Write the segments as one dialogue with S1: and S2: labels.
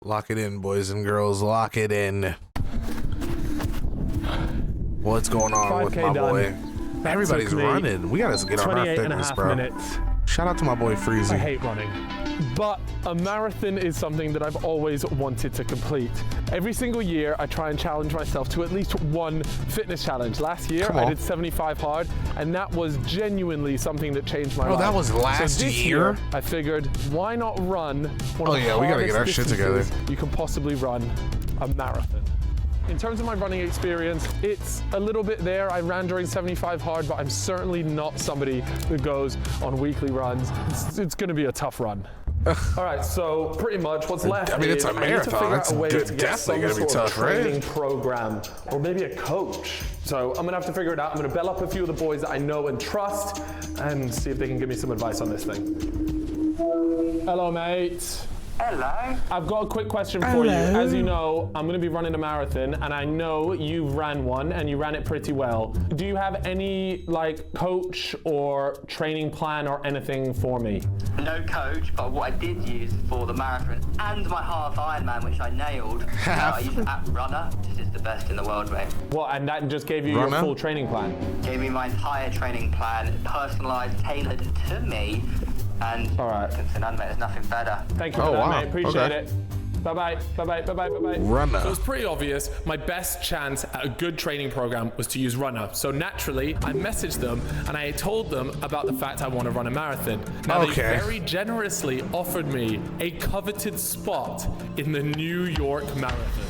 S1: Lock it in, boys and girls. Lock it in. What's going on with my boy? Everybody's running. We gotta get on our fitness, bro. Minutes. Shout out to my boy Freezy.
S2: I hate running. But a marathon is something that I've always wanted to complete. Every single year, I try and challenge myself to at least one fitness challenge. Last year, I did 75 hard, and that was genuinely something that changed my life.
S1: Oh, that was last year?
S2: I figured, why not run one of the
S1: we gotta get our shit together.
S2: You can possibly run a marathon. In terms of my running experience, it's a little bit there. I ran during 75 hard, but I'm certainly not somebody that goes on weekly runs. It's gonna be a tough run. All right, so pretty much what's left
S1: I mean, it's a marathon. It's definitely going to be tough, right?
S2: Training program or maybe a coach. So I'm going to have to figure it out. I'm going to bell up a few of the boys that I know and trust and see if they can give me some advice on this thing. Hello, mate.
S3: Hello.
S2: I've got a quick question for you. As you know, I'm going to be running a marathon, and I know you ran one, and you ran it pretty well. Do you have any, like, coach or training plan or anything for me?
S3: No coach, but what I did use for the marathon and my half Ironman, which I nailed, I used the app Runner, which is the best in the world, mate.
S2: What, and that just gave you your full training plan? Gave
S3: me my entire training plan, personalised, tailored to me. And
S2: all right,
S3: since then, mate, there's nothing better.
S2: Thank you for that, mate. Appreciate it. Bye-bye, bye-bye, bye-bye, bye-bye.
S1: Runner.
S2: So it was pretty obvious. My best chance at a good training program was to use Runner. So naturally, I messaged them and I told them about the fact I want to run a marathon. Now, they very generously offered me a coveted spot in the New York Marathon.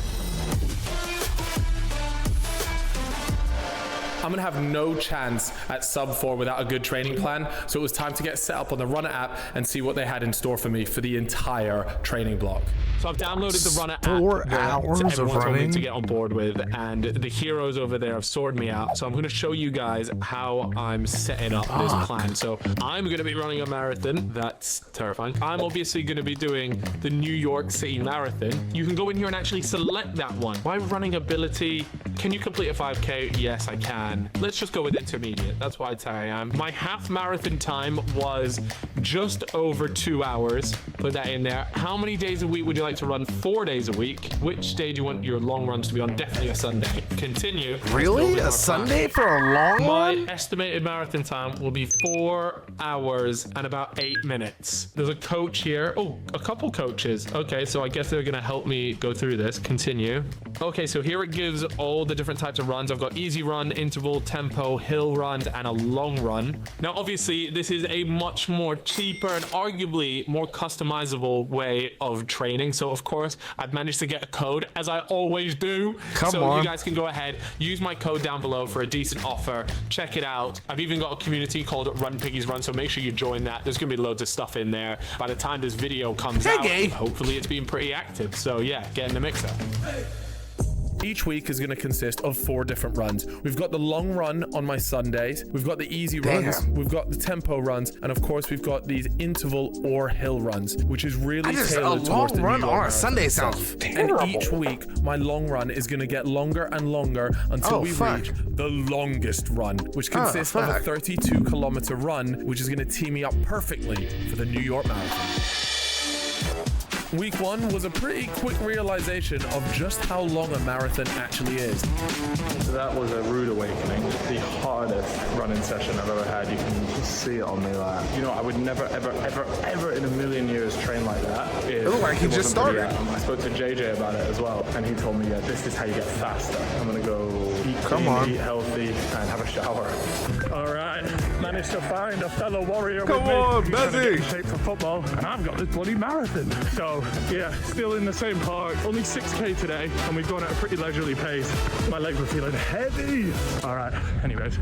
S2: I'm gonna have no chance at sub 4 without a good training plan, so it was time to get set up on the Runner app and see what they had in store for me for the entire training block. So I've downloaded the Runner app.
S1: 4 hours of running
S2: to get on board with, and the heroes over there have sorted me out. So I'm gonna show you guys how I'm setting up this plan. So I'm gonna be running a marathon. That's terrifying. I'm obviously gonna be doing the New York City Marathon. You can go in here and actually select that one. My running ability, can you complete a 5K? Yes, I can. Let's just go with intermediate. That's what I'd say I am. My half marathon time was just over 2 hours. Put that in there. How many days a week would you like to run? 4 days a week. Which day do you want your long runs to be on? Definitely a Sunday. Continue.
S1: Really? A Sunday for a long one?
S2: My estimated marathon time will be 4 hours and about 8 minutes. There's a coach here. Oh, a couple coaches. Okay, so I guess they're gonna help me go through this. Continue. Okay, so here it gives all the different types of runs. I've got easy run, interval, tempo, hill runs, and a long run. Now, obviously, this is a much more cheaper and arguably more customizable way of training. So, of course, I've managed to get a code, as I always do. So you guys can go ahead, use my code down below for a decent offer. Check it out. I've even got a community called Run Piggies Run, so make sure you join that. There's gonna be loads of stuff in there. By the time this video comes out, hopefully it's been pretty active. So yeah, get in the mixer. Each week is going to consist of 4 different runs. We've got the long run on my Sundays. We've got the easy runs. We've got the tempo runs. And of course, we've got these interval or hill runs, which is really tailored towards the New York
S1: on a Sunday sounds terrible.
S2: And each week, my long run is going to get longer and longer until we reach the longest run, which consists of a 32-kilometer run, which is going to tee me up perfectly for the New York Marathon. Week 1 was a pretty quick realization of just how long a marathon actually is.
S4: That was a rude awakening. The hardest running session I've ever had. You can just see it on me. Like, you know, I would never, ever, ever, ever in a million years train like that.
S1: It looked like he just started.
S4: I spoke to JJ about it as well, and he told me, yeah, this is how you get faster. I'm gonna go eat clean, eat healthy, and have a shower. All right, managed to find a fellow warrior with me.
S1: Come on, Bezzy!
S4: In shape for football, and I've got this bloody marathon. So yeah, still in the same park. Only 6K today, and we've gone at a pretty leisurely pace. My legs were feeling heavy. All right, anyways.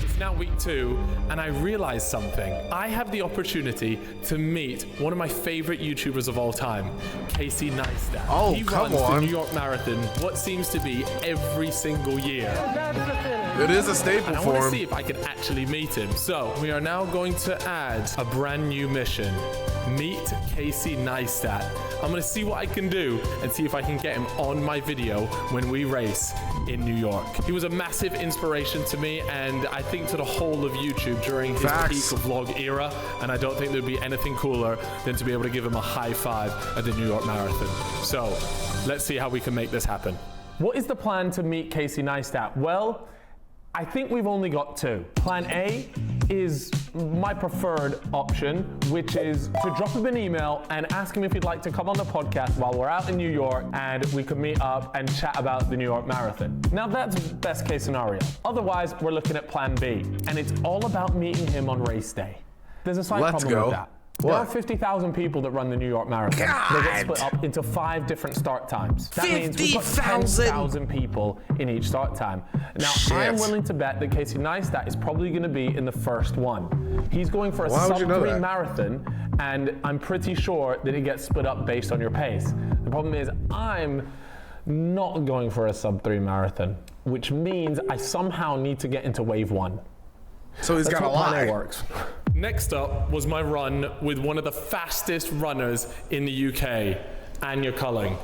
S2: It's now week 2, and I realized something. I have the opportunity to meet one of my favorite YouTubers of all time, Casey Neistat.
S1: Oh,
S2: he
S1: come
S2: runs
S1: on.
S2: the New York Marathon, what seems to be every single year.
S1: It is a staple
S2: And I
S1: for
S2: want to
S1: him.
S2: see if I can actually meet him. So we are now going to add a brand new mission. Meet Casey Neistat. I'm going to see what I can do and see if I can get him on my video when we race in New York. He was a massive inspiration to me and I think to the whole of YouTube during his
S1: Facts.
S2: peak vlog era. And I don't think there'd be anything cooler than to be able to give him a high five at the New York Marathon. So let's see how we can make this happen. What is the plan to meet Casey Neistat? Well, I think we've only got two. Plan A is my preferred option, which is to drop him an email and ask him if he'd like to come on the podcast while we're out in New York and we can meet up and chat about the New York Marathon. Now that's best case scenario. Otherwise, we're looking at plan B, and it's all about meeting him on race day. There's a slight
S1: Let's
S2: problem
S1: go.
S2: with that. There are 50,000 people that run the New York Marathon. They get split up into 5 different start times. That means we've got 10,000 people in each start time. Now, I am willing to bet that Casey Neistat is probably going to be in the first one. He's going for a sub-3 marathon, and I'm pretty sure that it gets split up based on your pace. The problem is I'm not going for a sub-3 marathon, which means I somehow need to get into wave 1.
S1: So he's got a lie.
S2: Works. Next up was my run with one of the fastest runners in the UK, Anya Culling.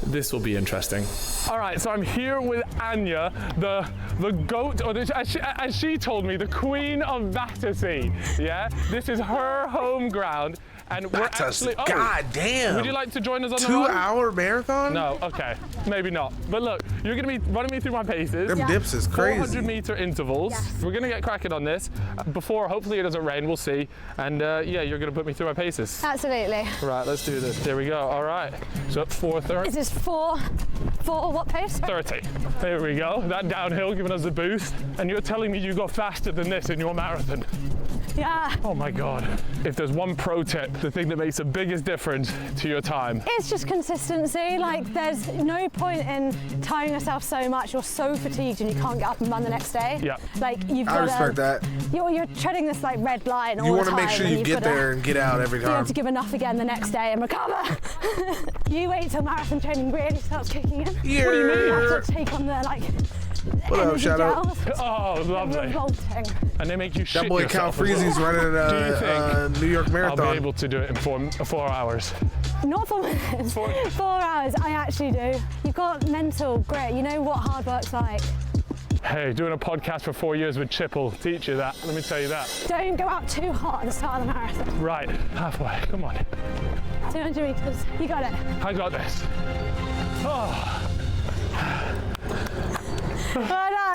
S2: This will be interesting. All right, so I'm here with Anya, the goat, or as she told me, the queen of Battersea. Yeah, this is her home ground. And we're actually,
S1: God damn.
S2: Would you like to join us on the run?
S1: 2-hour marathon?
S2: No, okay, maybe not. But look, you're gonna be running me through my paces.
S1: Them dips is crazy.
S2: 400-meter intervals. Yes. We're gonna get cracking on this. Before, hopefully it doesn't rain, we'll see. And yeah, you're gonna put me through my paces.
S5: Absolutely.
S2: Right, let's do this. There we go, all right. So at 4:30.
S5: Is this four what pace?
S2: 30. There we go, that downhill giving us a boost. And you're telling me you go faster than this in your marathon?
S5: Yeah.
S2: Oh my God. If there's one pro tip, the thing that makes the biggest difference to your time.
S5: It's just consistency. Like, there's no point in tiring yourself so much. You're so fatigued and you can't get up and run the next day.
S2: Yeah.
S5: Like, you've got
S1: I respect that.
S5: You're treading this like red line all
S1: You
S5: the
S1: want
S5: time.
S1: to make sure you get there and get out every
S5: You have
S1: time.
S5: to give enough again the next day and recover. You wait till marathon training really starts kicking in.
S1: Yeah.
S2: What do you mean?
S5: You have to take on the like.
S1: What up, Shadow?
S2: Oh, lovely.
S5: Revolting.
S2: And they make you shit
S1: That boy
S2: yourself as
S1: Calfreezy's
S2: well.
S1: running
S2: Do you think
S1: New York
S2: I'll
S1: Marathon.
S2: be able to do it in 4 hours?
S5: Not 4 minutes. 4 hours, I actually do. You've got mental grit. You know what hard work's like.
S2: Hey, doing a podcast for 4 years with Chip will teach you that. Let me tell you that.
S5: Don't go out too hot at the start of the marathon.
S2: Right, halfway, come on.
S5: 200 meters, you got it.
S2: I got this. Oh.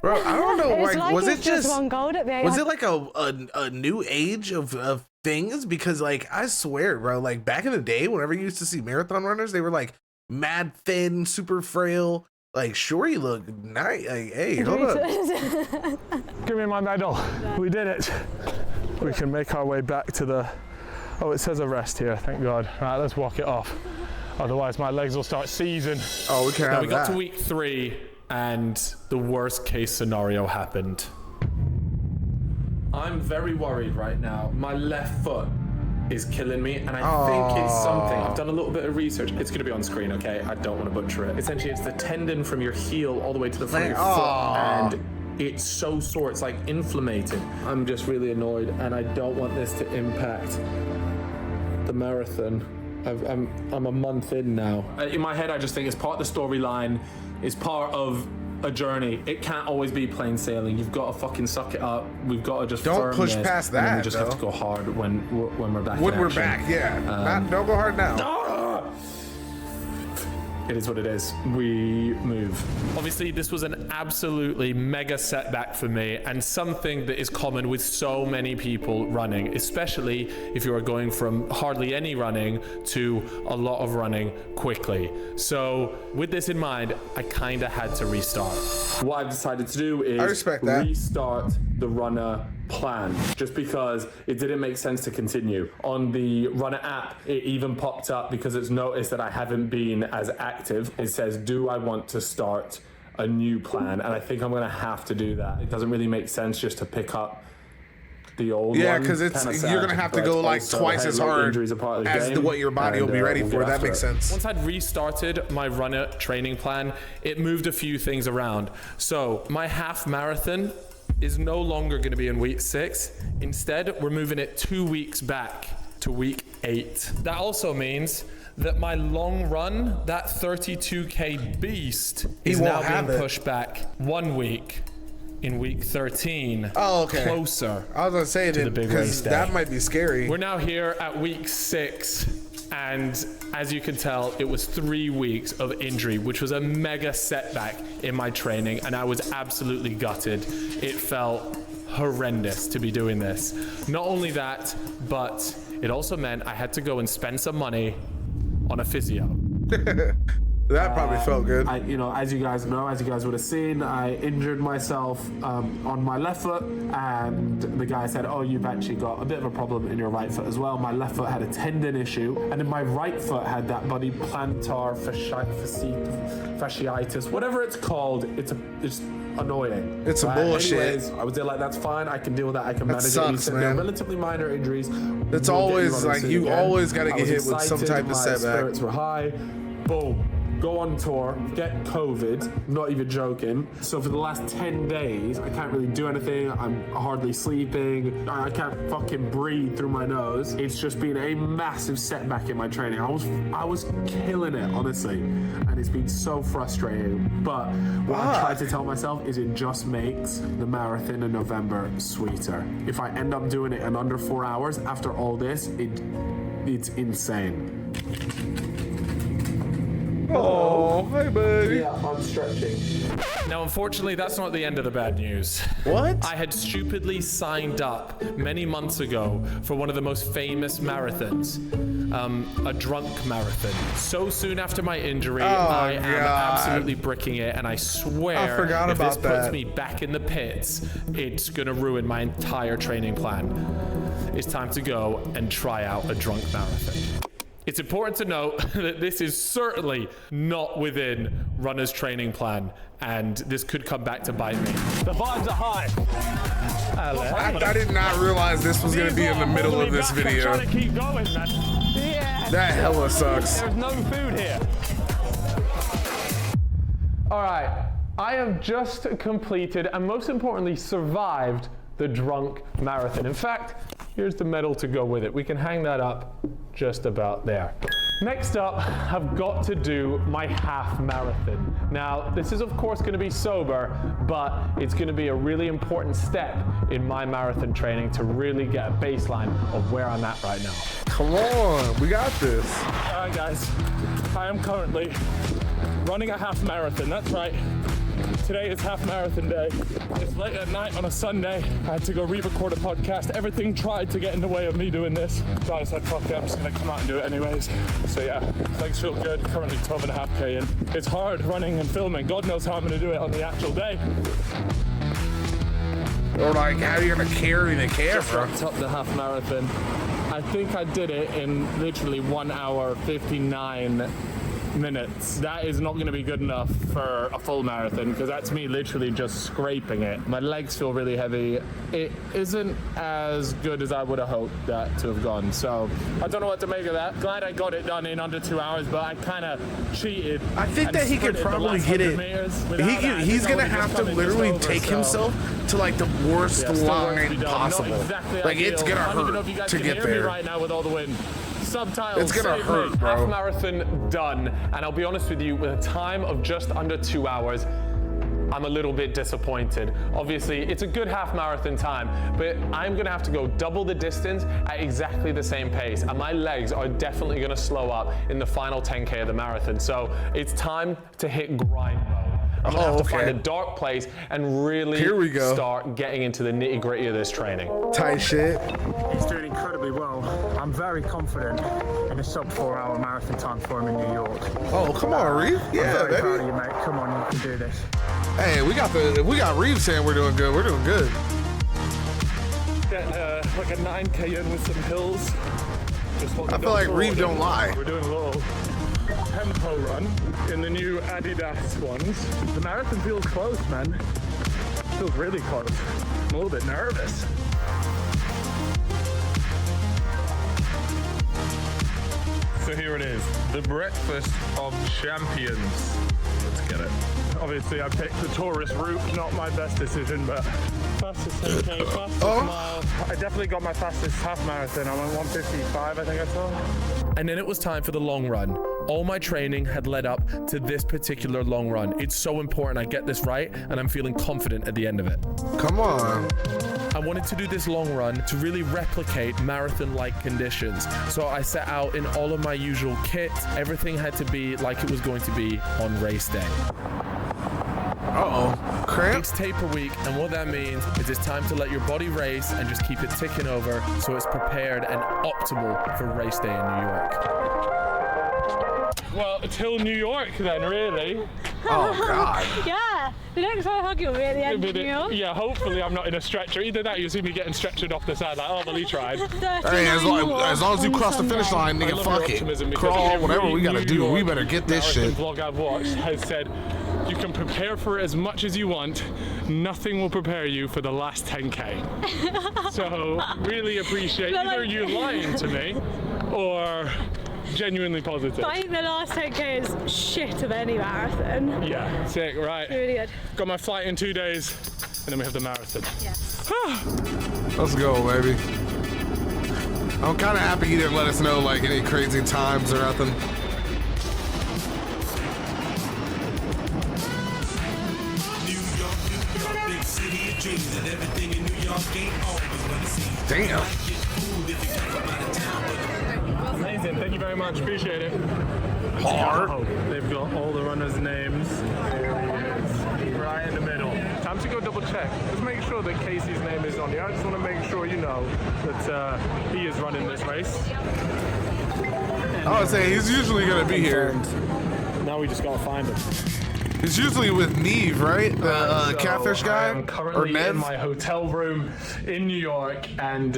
S1: Bro, I don't know.
S5: It's
S1: Like, was
S5: it's
S1: it just
S5: one gold at the end?
S1: Was it like a new age of things? Because like I swear, bro, like back in the day, whenever you used to see marathon runners, they were like mad thin, super frail. Like, sure, you look nice. Like, hey, hold up.
S2: Give me my medal. We did it. We can make our way back to the. Oh, it says a rest here. Thank God. Right, let's walk it off. Otherwise, my legs will start seizing.
S1: Oh, we can't have
S2: we got
S1: that.
S2: to week 3, and the worst case scenario happened. I'm very worried right now. My left foot is killing me, and I think it's something. I've done a little bit of research. It's going to be on screen, okay? I don't want to butcher it. Essentially, it's the tendon from your heel all the way to the front of your foot, and it's so sore. It's like inflamed. I'm just really annoyed, and I don't want this to impact the marathon. I'm a month in now. In my head, I just think it's part of the storyline. It's part of a journey. It can't always be plain sailing. You've got to fucking suck it up. We've got to just
S1: Don't push
S2: this,
S1: past
S2: and then
S1: that,
S2: we just have to
S1: though.
S2: go hard when we're back.
S1: When
S2: in
S1: we're
S2: action.
S1: back, yeah. Don't go hard now.
S2: It is what it is. We move. Obviously, this was an absolutely mega setback for me, and something that is common with so many people running, especially if you are going from hardly any running to a lot of running quickly. So with this in mind, I kind of had to restart. What I've decided to do is
S1: I respect that.
S2: restart the runner plan, just because it didn't make sense to continue. On the runner app, it even popped up because it's noticed that I haven't been as active. It says, do I want to start a new plan? And I think I'm gonna have to do that. It doesn't really make sense just to pick up the old one.
S1: Yeah, because you're gonna have to go like twice as hard as what your body will be ready for. That makes sense.
S2: Once I'd restarted my runner training plan, it moved a few things around. So my half marathon is no longer going to be in week 6. Instead, we're moving it 2 weeks back to week 8. That also means that my long run, that 32K beast, is now being pushed back 1 week in week 13.
S1: Oh, okay.
S2: Closer.
S1: I was gonna say
S2: to the big race day.
S1: That might be scary.
S2: We're now here at week 6, and as you can tell, it was 3 weeks of injury, which was a mega setback in my training, and I was absolutely gutted. It felt horrendous to be doing this. Not only that, but it also meant I had to go and spend some money on a physio.
S1: That probably felt good.
S2: As you guys know, as you guys would have seen, I injured myself on my left foot, and the guy said, oh, you've actually got a bit of a problem in your right foot as well. My left foot had a tendon issue, and then my right foot had that bloody plantar fasciitis, whatever it's called. It's annoying.
S1: It's a bullshit.
S2: Anyways, I was there like, that's fine, I can deal with that, I can manage
S1: sucks,
S2: it. He said,
S1: man.
S2: they're relatively minor injuries.
S1: It's always like, you always got to get hit with some type of setback.
S2: My spirits were high. Boom. Go on tour, get COVID, not even joking. So for the last 10 days, I can't really do anything. I'm hardly sleeping. I can't fucking breathe through my nose. It's just been a massive setback in my training. I was killing it, honestly. And it's been so frustrating. But what I tried to tell myself is it just makes the marathon in November sweeter. If I end up doing it in under 4 hours after all this, it's insane.
S1: Oh, hey, buddy.
S2: Yeah, I'm stretching. Now, unfortunately, that's not the end of the bad news.
S1: What?
S2: I had stupidly signed up many months ago for one of the most famous marathons, a drunk marathon. So soon after my injury, I am absolutely bricking it, and I swear,
S1: I forgot
S2: if
S1: about
S2: this puts me back in the pits, it's gonna ruin my entire training plan. It's time to go and try out a drunk marathon. It's important to note that this is certainly not within runner's training plan, and this could come back to bite me.
S4: The vibes are high.
S1: I did not realize this was going to be in the middle of this video.
S4: I'm trying to keep going, man.
S5: Yeah.
S1: That hella sucks.
S4: There's no food here.
S2: All right, I have just completed and most importantly survived the drunk marathon. In fact, here's the medal to go with it. We can hang that up just about there. Next up, I've got to do my half marathon. Now, this is of course going to be sober, but it's going to be a really important step in my marathon training to really get a baseline of where I'm at right now.
S1: Come on, we got this.
S4: All right, guys. I am currently running a half marathon. That's right. Today is half marathon day. It's late at night on a Sunday. I had to go re-record a podcast. Everything tried to get in the way of me doing this. So I said, fuck it, I'm just gonna come out and do it anyways. So yeah, legs feel good. Currently 12.5K in. It's hard running and filming. God knows how I'm gonna do it on the actual day.
S1: Or like, how are you gonna carry the
S4: Just
S1: camera?
S4: wrapped up the half marathon. I think I did it in literally 1 hour, 59 minutes. That is not going to be good enough for a full marathon because that's me literally just scraping it. My legs feel really heavy. It isn't as good as I would have hoped that to have gone. So I don't know what to make of that. Glad I got it done in under 2 hours, but I kind of cheated.
S1: I think that he could probably get it. He's gonna have to literally take himself to like the worst line possible. Like it's gonna hurt to get there.
S2: Right now with all the wind. Subtitles.
S1: It's gonna hurt, bro.
S2: Half marathon done, and I'll be honest with you, with a time of just under 2 hours, I'm a little bit disappointed. Obviously, it's a good half marathon time, but I'm gonna have to go double the distance at exactly the same pace, and my legs are definitely gonna slow up in the final 10K of the marathon. So it's time to hit grind mode. I'm gonna have to find a dark place and really start getting into the nitty-gritty of this training.
S1: Tight shit.
S4: He's doing incredibly well. I'm very confident in a sub 4 hour marathon time for him in New York.
S1: Oh, come on, Reeve. Yeah,
S4: I'm very proud of
S1: baby.
S4: you, mate. Come on, you can do this.
S1: Hey, we got Reeve saying we're doing good. We're doing good.
S4: Get like a 9K in with some hills. Just what
S1: I feel like Reeve don't lie.
S4: We're doing a little tempo run in the new Adidas ones. The marathon feels close, man. Feels really close. I'm a little bit nervous. So here it is, the breakfast of champions. Let's get it. Obviously, I picked the tourist route, not my best decision, but fastest 10K, fastest mile. I definitely got my fastest half marathon. I went 1:55, I think I saw.
S2: And then it was time for the long run. All my training had led up to this particular long run. It's so important I get this right, and I'm feeling confident at the end of it.
S1: Come on.
S2: I wanted to do this long run to really replicate marathon-like conditions. So I set out in all of my usual kit. Everything had to be like it was going to be on race day.
S1: Uh-oh. Cramps?
S2: It's taper week, and what that means is it's time to let your body race and just keep it ticking over so it's prepared and optimal for race day in New York.
S4: Well, till New York then, really.
S1: Oh, God.
S5: Yeah, the next time I hug you'll be at the end of New York.
S4: Yeah, hopefully I'm not in a stretcher. Either that, you see me getting stretchered off the side, like, oh, well, he tried.
S1: Hey, as long as you cross the finish line, nigga, fuck it. Crawl, whatever we gotta do. We better get this shit.
S4: The vlog I've watched has said, you can prepare for it as much as you want. Nothing will prepare you for the last 10K. So, really appreciate either you lying to me or genuinely positive.
S5: I think the last 10K is shit of any marathon.
S4: Yeah, sick, right.
S5: Really good.
S4: Got my flight in 2 days, and then we have the marathon.
S5: Yes.
S1: Let's go, baby. I'm kind of happy you didn't let us know, like, any crazy times or nothing. Damn.
S4: Amazing, thank you very much, appreciate it.
S1: Hard.
S4: They've got all the runners' names. There he is, right in the middle. Time to go double check. Just make sure that Casey's name is on here. I just want to make sure you know that he is running this race.
S1: I would say he's usually gonna be here.
S4: Now we just gotta find him.
S1: He's usually with Neve, right? The
S4: So
S1: catfish guy?
S4: I'm
S1: Or
S4: currently
S1: Nev?
S4: in my hotel room in New York, and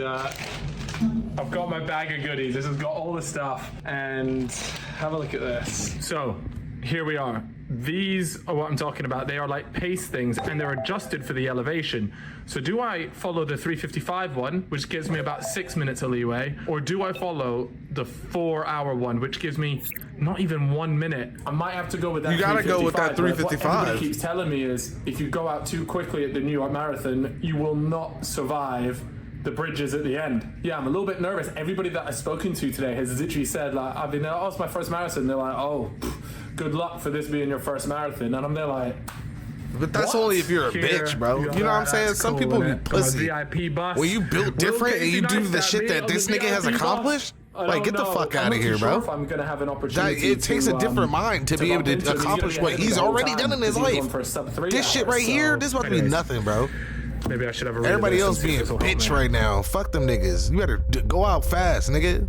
S4: I've got my bag of goodies. This has got all the stuff, and have a look at this. So here we are. These are what I'm talking about. They are like pace things, and they're adjusted for the elevation. So do I follow the 3:55 one, which gives me about 6 minutes of leeway, or do I follow the 4-hour one, which gives me not even 1 minute? I might have to go with that.
S1: You gotta go with that
S4: 3:55. What
S1: 3:55.
S4: everybody keeps telling me is if you go out too quickly at the New York Marathon, you will not survive the bridges at the end. Yeah, I'm a little bit nervous. Everybody that I've spoken to today has literally said, like, I've been, oh, it's my first marathon. They're like, oh, good luck for this being your first marathon. And I'm there like,
S1: But that's only if you're a bitch, bro. You know what I'm saying? Some people be pussy.
S4: VIP bus.
S1: When you built different and you do the shit that this nigga has accomplished, like, get the fuck out of here, bro.
S4: If I'm gonna have an opportunity
S1: It takes a different mind to be able to accomplish what he's already done in his life. This shit right here, this about to be nothing, bro.
S4: Maybe I should have a
S1: Everybody else being bitch right now. Fuck them niggas. You better go out fast, nigga.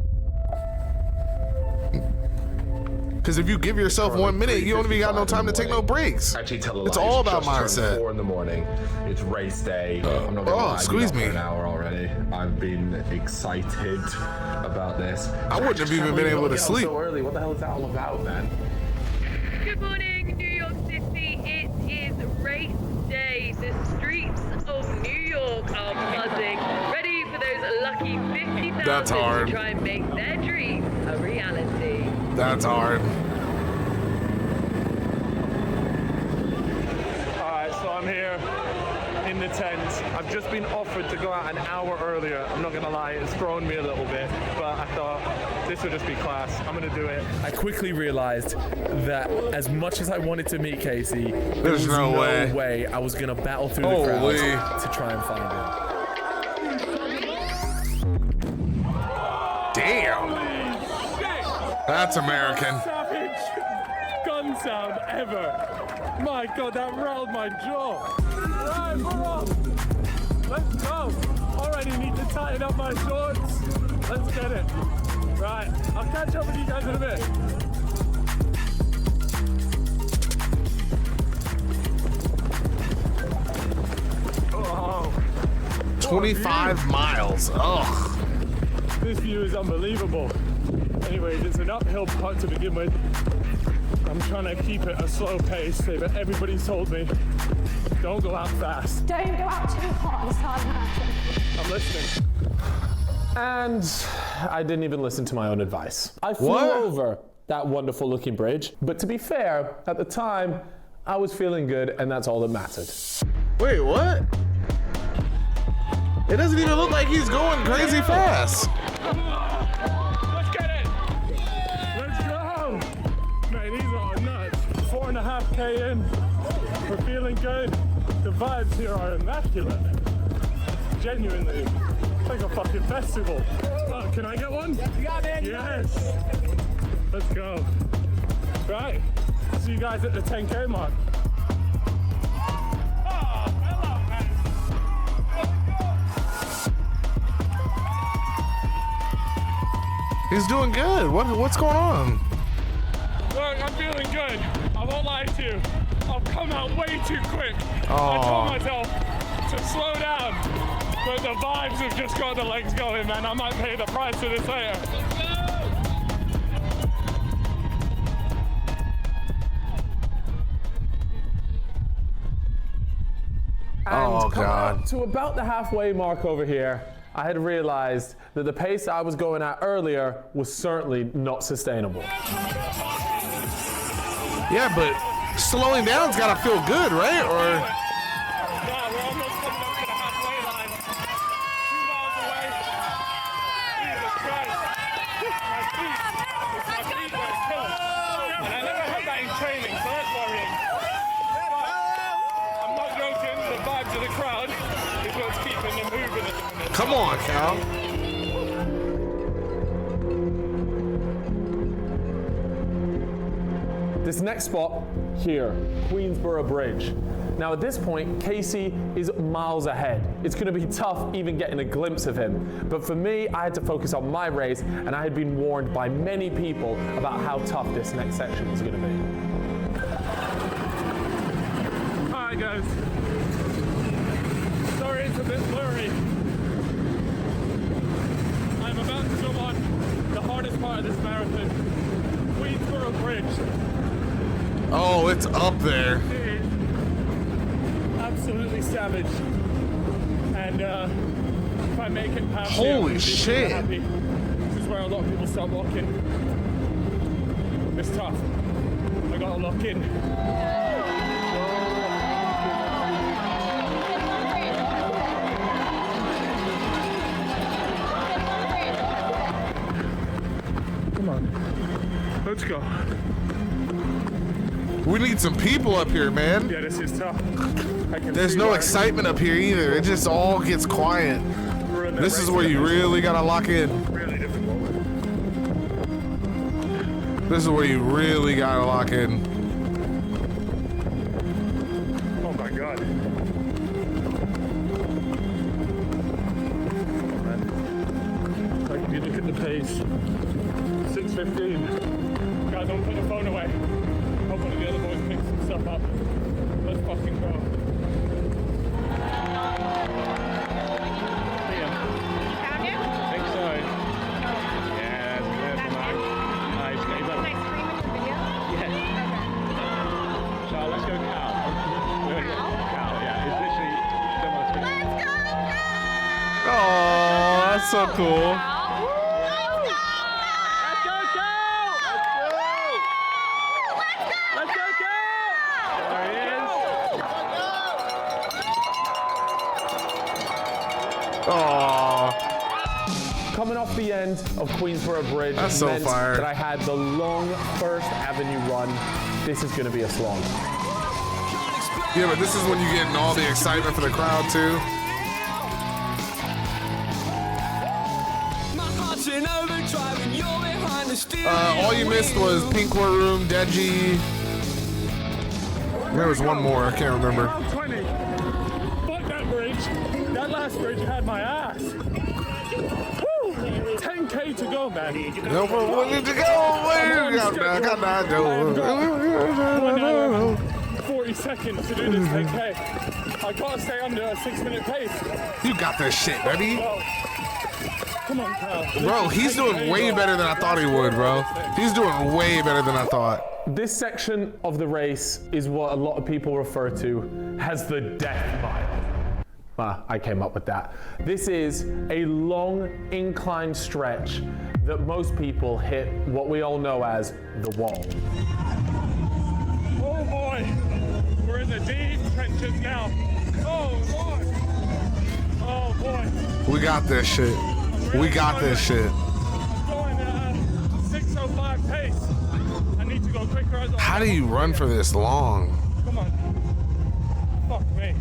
S1: Because if you give yourself 1 minute, you don't even got no time to take no breaks.
S6: Actually, tell a lie.
S1: It's all about
S6: just turned
S1: mindset.
S6: 4 in the morning. It's race day. I'm not gonna lie,
S1: squeeze
S6: I've been
S1: me.
S6: up for an hour already. I've been excited about this.
S1: I wouldn't have even been able to sleep.
S6: So early. What the hell is that all about, man?
S7: Good morning, New York City. It is race day. The streets of New York are buzzing, ready for those lucky 50,000
S1: That's hard.
S7: to try and make their dream a reality.
S1: That's hard.
S4: Alright, so I'm here in the tent. I've just been offered to go out an hour earlier. I'm not gonna lie, it's thrown me a little bit, but I thought this would just be class. I'm gonna do it.
S2: I quickly realized that as much as I wanted to meet Casey, there was
S1: no way.
S2: I was gonna battle through the
S1: Holy.
S2: crowd to try and find him.
S1: Damn. That's American.
S4: Savage gun sound ever. My God, that rattled my jaw. Right, we're off. Let's go. Already need to tighten up my shorts. Let's get it. Right, I'll catch up with you guys in a bit. Oh,
S1: 25 miles. Ugh.
S4: this view is unbelievable. Anyways, it's an uphill putt to begin with. I'm trying to keep it a slow pace, but everybody's told me, don't go out fast.
S5: Don't go out too hot on the start of the marathon.
S4: I'm listening. And I didn't even listen to my own advice. I flew over that wonderful looking bridge, but to be fair, at the time, I was feeling good and that's all that mattered.
S1: Wait, what? It doesn't even look like he's going crazy fast.
S4: Let's get it! Let's go! Man, these are nuts. 4.5K in. We're feeling good. The vibes here are immaculate. Genuinely. It's like a fucking festival. Oh, can I get one? Yes! Let's go. Right. See you guys at the 10K mark.
S1: He's doing good. What's going on?
S4: Look, I'm feeling good. I won't lie to you. I've come out way too quick.
S1: Oh.
S4: I told myself to slow down, but the vibes have just got the legs going, man. I might pay the price for this later.
S1: Oh, God.
S4: Up to about the halfway mark over here, I had realized that the pace I was going at earlier was certainly not sustainable.
S1: Yeah, but slowing down's gotta feel good, right? Or
S4: Yeah, we're almost coming up to the halfway line. 2 miles away. Jesus Christ. My feet were killing. And I never had that in training, so that's worrying. But I'm not joking, the vibes of the crowd is what's keeping them moving at the minute.
S1: come on, Cal.
S4: This next spot here, Queensborough Bridge. Now at this point, Casey is miles ahead. It's gonna be tough even getting a glimpse of him. But for me, I had to focus on my race, and I had been warned by many people about how tough this next section was gonna be. Hi guys. Sorry it's a bit blurry. I'm about to go on the hardest part of this marathon, Queensborough Bridge.
S1: Oh, it's up there.
S4: It is absolutely savage. And if I make it past here, I'm
S1: Holy
S4: gonna be
S1: shit.
S4: happy. This is where a lot of people start walking. It's tough. I gotta lock in. Come on. Let's go.
S1: We need some people up here, man.
S4: Yeah, this is tough.
S1: There's no excitement up here either. It just all gets quiet. This is where you really gotta lock in.
S4: Really difficult.
S1: This is where you really gotta lock in.
S4: Oh my God. Like if you look at the pace, 6:15. Guys, don't put the phone away. Hope one of the other boys picks some stuff up. Let's fucking go. Liam.
S8: Found you?
S4: I think so. Yeah, that's nice. Nice.
S8: Can I scream in your video?
S4: Yeah. So let's go Cal. Cal, yeah. It's literally someone's
S8: Let's go,
S1: Oh, that's so cool. Oh,
S4: Coming off the end of Queensborough Bridge
S1: That's so
S4: meant
S1: fire.
S4: that I had the long First Avenue run. This is going to be a slog.
S1: yeah, but this is when you get all the excitement for the crowd too. All you missed was Pink War Room, Deji. There was one more, I can't remember.
S4: Round 20. Fuck that bridge. That last bridge had my ass. Woo! 10K to go, man.
S1: No, where did you go? Where you go?
S4: 40 seconds to do this 10K. I gotta stay under a 6-minute pace.
S1: You got this shit, baby.
S4: Bro. Come on, Cal.
S1: Bro, he's doing way better than I thought he would, bro. He's doing way better than I thought.
S4: This section of the race is what a lot of people refer to as the death mile.
S2: I came up with that. This is a long incline stretch that most people hit what we all know as the wall.
S4: Oh boy, we're in the deep trenches now. Oh Lord. Oh boy.
S1: We got this shit. We got this shit.
S4: I'm going at a 6:05 pace. I need to go quicker as
S1: How do you run for this long?
S4: Come on. Fuck me.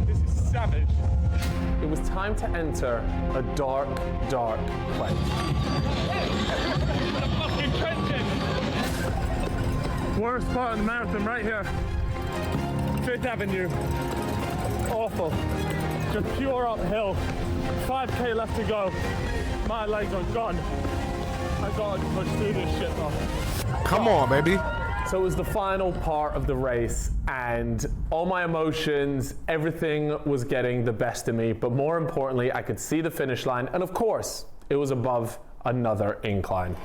S4: This is savage.
S2: It was time to enter a dark, dark place.
S4: The fucking trenches. Worst part of the marathon right here. 5th Avenue. Awful. Just pure uphill. 5K left to go. My legs are gone. I gotta push through this shit though.
S1: Come on, baby.
S2: So it was the final part of the race, and all my emotions, everything was getting the best of me, but more importantly, I could see the finish line, and of course, it was above another incline.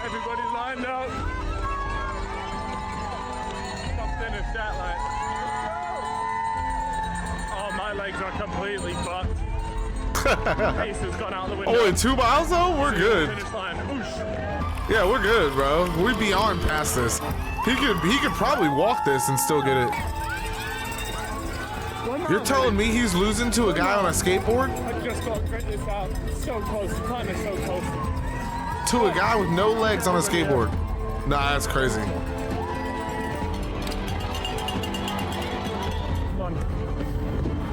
S4: Everybody's lined up. I'll finish that line. Oh, my legs are completely fucked. Pace has gone out the window.
S1: Only 2 miles though? We're good.
S4: Finish line. Oosh.
S1: Yeah, we're good, bro. We beyond past this. He could probably walk this and still get it. You're telling me he's losing to a guy on a skateboard?
S4: I just got to grit this out. So close. Time is so close.
S1: To a guy with no legs on a skateboard. Nah, that's crazy.
S4: Come on.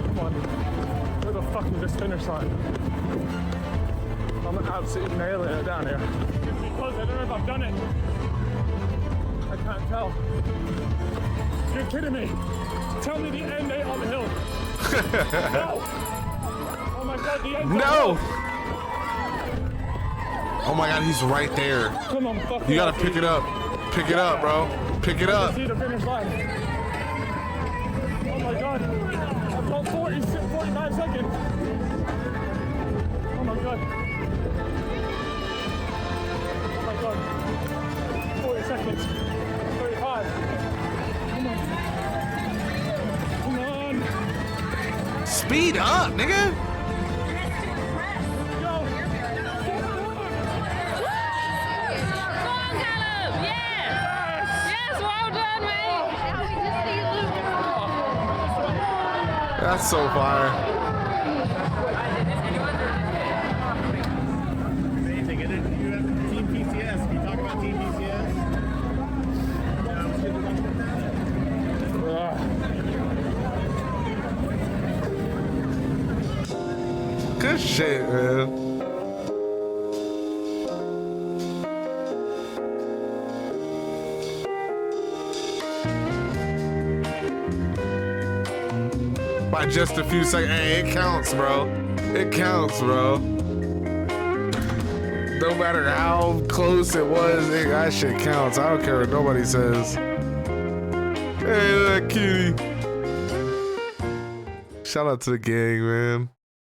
S4: Come on. Where the fuck is this finish line? I'm absolutely nailing it down here. It's because I don't know if I've done it. I can't tell. You're kidding me. Tell me the end ain't on the hill. No! Oh my god, the end.
S1: No! Oh my god, he's right there.
S4: Come on, fuck
S1: You gotta pick it up. Pick it up, bro. Pick it up.
S4: See the finish line. Oh my god. I've got 45 seconds. Oh my god. Oh my god. 40 seconds. 35. Come on. Come on.
S1: Speed up, nigga.
S4: Go.
S1: That's so fire.
S9: Amazing. And then you have Team PCS. Can you talk about Team PCS?
S1: Good shit, man. By just a few seconds. Hey, it counts, bro. It counts, bro. No matter how close it was, that shit counts. I don't care what nobody says. Hey, that cutie. Shout out to the gang, man.